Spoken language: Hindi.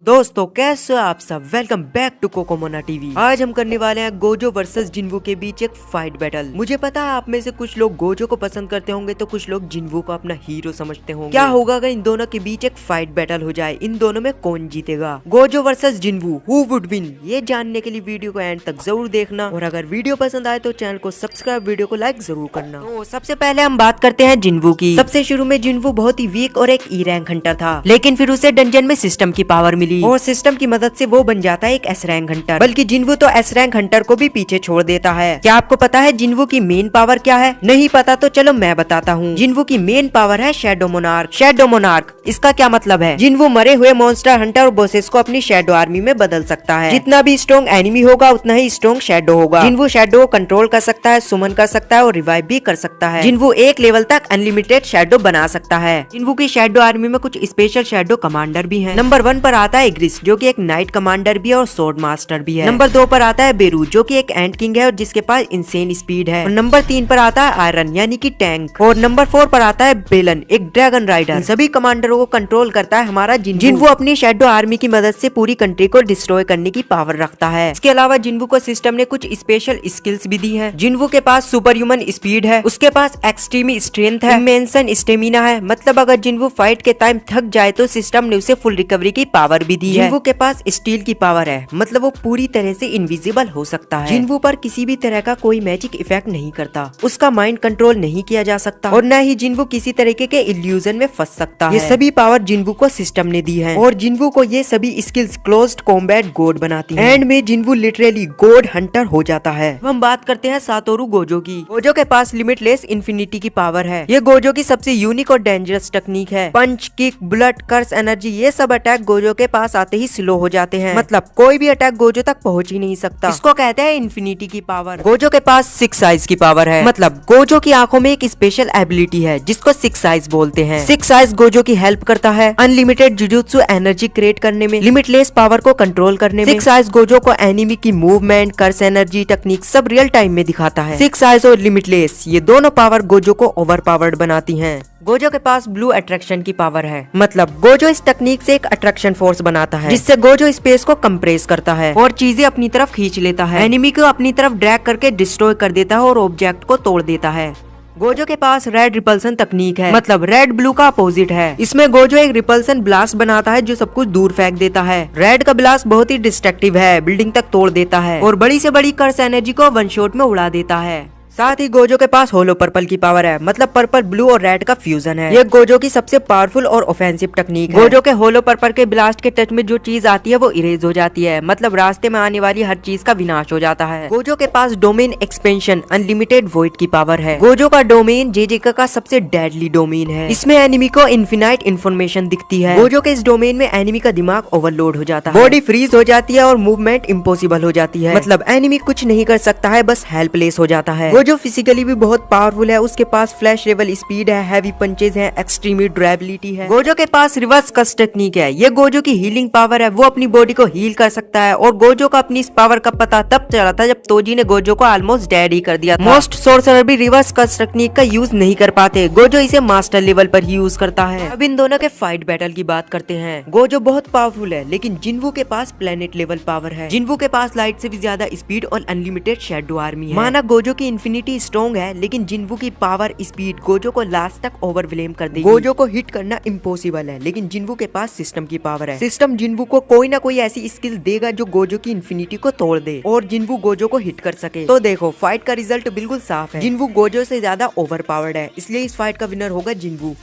दोस्तों कैसे हो आप सब। Welcome back to Cocomona TV. आज हम करने वाले हैं गोजो वर्सेस जिन्वू के बीच एक फाइट बैटल। मुझे पता है आप में से कुछ लोग गोजो को पसंद करते होंगे तो कुछ लोग जिन्वू को अपना हीरो समझते होंगे। क्या होगा अगर इन दोनों के बीच एक फाइट बैटल हो जाए, इन दोनों में कौन जीतेगा, Gojo versus जिन्वू, who would win? ये जानने के लिए वीडियो को एंड तक जरूर देखना और अगर वीडियो पसंद आए तो चैनल को सब्सक्राइब, वीडियो को लाइक जरूर करना। तो सबसे पहले हम बात करते हैं जिन्वू की। सबसे शुरू में जिन्वू बहुत ही वीक और एक ई रैंक हंटर था, लेकिन फिर उसे डंजन में सिस्टम की पावर मिली और सिस्टम की मदद से वो बन जाता है एक एस रैंक हंटर। बल्कि जिन्वू तो एस रैंक हंटर को भी पीछे छोड़ देता है। क्या आपको पता है जिन्वू की मेन पावर क्या है? नहीं पता तो चलो मैं बताता हूँ। जिन्वू की मेन पावर है शैडो मोनार्क। शैडो मोनार्क इसका क्या मतलब है? जिन्वू मरे हुए मॉन्स्टर हंटर और बॉसेस को अपनी शैडो आर्मी में बदल सकता है। जितना भी स्ट्रॉन्ग एनिमी होगा उतना ही स्ट्रॉन्ग शैडो होगा। जिन्वू शैडो कंट्रोल कर सकता है, सुमन कर सकता है और रिवाइव भी कर सकता है। जिन्वू एक लेवल तक अनलिमिटेड शैडो बना सकता है। जिन्वू की शैडो आर्मी में कुछ स्पेशल शैडो कमांडर भी है। नंबर 1 पर आता है ग्रिस, जो की एक नाइट कमांडर भी है और सोर्ड मास्टर भी है। नंबर 2 पर आता है बेरू, जो कि एक एंट किंग है और जिसके पास इंसेन स्पीड है। और नंबर 3 पर आता है आयरन यानी कि टैंक। और नंबर 4 पर आता है बेलन, एक ड्रैगन राइडर। इन सभी कमांडरों को कंट्रोल करता है हमारा जिन्वू अपनी शैडो आर्मी की मदद से पूरी कंट्री को डिस्ट्रॉय करने की पावर रखता है। इसके अलावा जिन्वू को सिस्टम ने कुछ स्पेशल स्किल्स भी दी है। जिन्वू के पास सुपर ह्यूमन स्पीड है, उसके पास एक्सट्रीमी स्ट्रेंथ है, इमेंसन स्टेमिना है। मतलब अगर जिन्वू फाइट के टाइम थक जाए तो सिस्टम ने उसे फुल रिकवरी की पावर भी दी है। जिन्वू के पास स्टील की पावर है, मतलब वो पूरी तरह से इनविजिबल हो सकता है। जिन्वू पर किसी भी तरह का कोई मैजिक इफेक्ट नहीं करता, उसका माइंड कंट्रोल नहीं किया जा सकता और न ही जिन्वू किसी तरीके के इल्यूजन में फंस सकता है। ये सभी पावर जिन्वू को सिस्टम ने दी है और जिन्वू को ये सभी स्किल्स क्लोज्ड कॉम्बैट गॉड बनाती हैं। एंड में जिन्वू लिटरली गॉड हंटर हो जाता है। हम बात करते हैं सातोरू गोजो की। गोजो के पास लिमिटलेस इन्फिनिटी की पावर है। ये गोजो की सबसे यूनिक और डेंजरस टेक्निक है। पंच, किक, बुलेट, कर्स, एनर्जी, ये सब अटैक गोजो के पास आते ही स्लो हो जाते हैं। मतलब कोई भी अटैक गोजो तक पहुंच ही नहीं सकता। इसको कहते हैं इन्फिनिटी की पावर। गोजो के पास 6 आइज की पावर है। मतलब गोजो की आंखों में एक स्पेशल एबिलिटी है जिसको 6 आइज बोलते हैं। 6 आइज गोजो की हेल्प करता है अनलिमिटेड जुजुत्सु एनर्जी क्रिएट करने में, लिमिटलेस पावर को कंट्रोल करने में। 6 आइज गोजो को एनिमी की मूवमेंट, कर्स, एनर्जी, टेक्निक सब रियल टाइम में दिखाता है। 6 आइज और लिमिटलेस ये दोनों पावर गोजो को ओवर पावर्ड बनाती है। गोजो के पास ब्लू अट्रैक्शन की पावर है। मतलब गोजो इस टेक्निक से एक अट्रैक्शन फोर्स बनाता है जिससे गोजो स्पेस को कंप्रेस करता है और चीजें अपनी तरफ खींच लेता है। एनिमी को अपनी तरफ ड्रैग करके डिस्ट्रॉय कर देता है और ऑब्जेक्ट को तोड़ देता है। गोजो के पास रेड रिपल्सन तकनीक है। मतलब रेड ब्लू का अपोजिट है। इसमें गोजो एक रिपल्सन ब्लास्ट बनाता है जो सब कुछ दूर फेंक देता है। रेड का ब्लास्ट बहुत ही डिस्ट्रक्टिव है, बिल्डिंग तक तोड़ देता है और बड़ी से बड़ी कर्स एनर्जी को वन शॉट में उड़ा देता है। साथ ही गोजो के पास होलो पर्पल की पावर है। मतलब पर्पल, ब्लू और रेड का फ्यूजन है। ये गोजो की सबसे पावरफुल और ऑफेंसिव टेक्निक है। गोजो के होलो पर्पल के ब्लास्ट के टच में जो चीज आती है वो इरेज हो जाती है। मतलब रास्ते में आने वाली हर चीज का विनाश हो जाता है। गोजो के पास डोमेन एक्सपेंशन अनलिमिटेड वॉइड की पावर है। गोजो का डोमेन जेजेका का सबसे डेडली डोमेन है। इसमें एनिमी को इन्फिनाइट इन्फॉर्मेशन दिखती है। गोजो के इस डोमेन में एनिमी का दिमाग ओवरलोड हो जाता है, बॉडी फ्रीज हो जाती है और मूवमेंट इम्पॉसिबल हो जाती है। मतलब एनिमी कुछ नहीं कर सकता है, बस हेल्पलेस हो जाता है। गोजो फिजिकली भी बहुत पावरफुल है। उसके पास फ्लैश लेवल स्पीड है, हैवी पंचेज है, एक्सट्रीमी ड्यूरेबिलिटी है। गोजो के पास रिवर्स कस्ट टेक्निक है। ये गोजो की हीलिंग पावर है। वो अपनी बॉडी को हील कर सकता है और गोजो का अपनी इस पावर का पता तब चला था जब तोजी ने गोजो को ऑलमोस्ट डेड ही कर दिया था। मोस्ट सोर्सरर भी रिवर्स कस्ट टेक्निक का यूज नहीं कर पाते। गोजो इसे मास्टर लेवल पर ही यूज करता है। अब इन दोनों के फाइट बैटल की बात करते हैं। गोजो बहुत पावरफुल है लेकिन जिन्वू के पास प्लेनेट लेवल पावर है। जिन्वू के पास लाइट से भी ज्यादा स्पीड और अनलिमिटेड शैडो आर्मी है। माना गोजो की इन्फिनिटी स्ट्रॉन्ग है लेकिन जिन्वू की पावर स्पीड गोजो को लास्ट तक ओवरवेलम कर देगी। गोजो को हिट करना इम्पॉसिबल है लेकिन जिन्वू के पास सिस्टम की पावर है। सिस्टम जिन्वू को कोई ना कोई ऐसी स्किल देगा जो गोजो की इन्फिनिटी को तोड़ दे और जिन्वू गोजो को हिट कर सके। तो देखो फाइट का रिजल्ट बिल्कुल साफ है। जिन्वू गोजो से ज्यादा ओवर पावर्ड है, इसलिए इस फाइट का विनर होगा जिन्वू।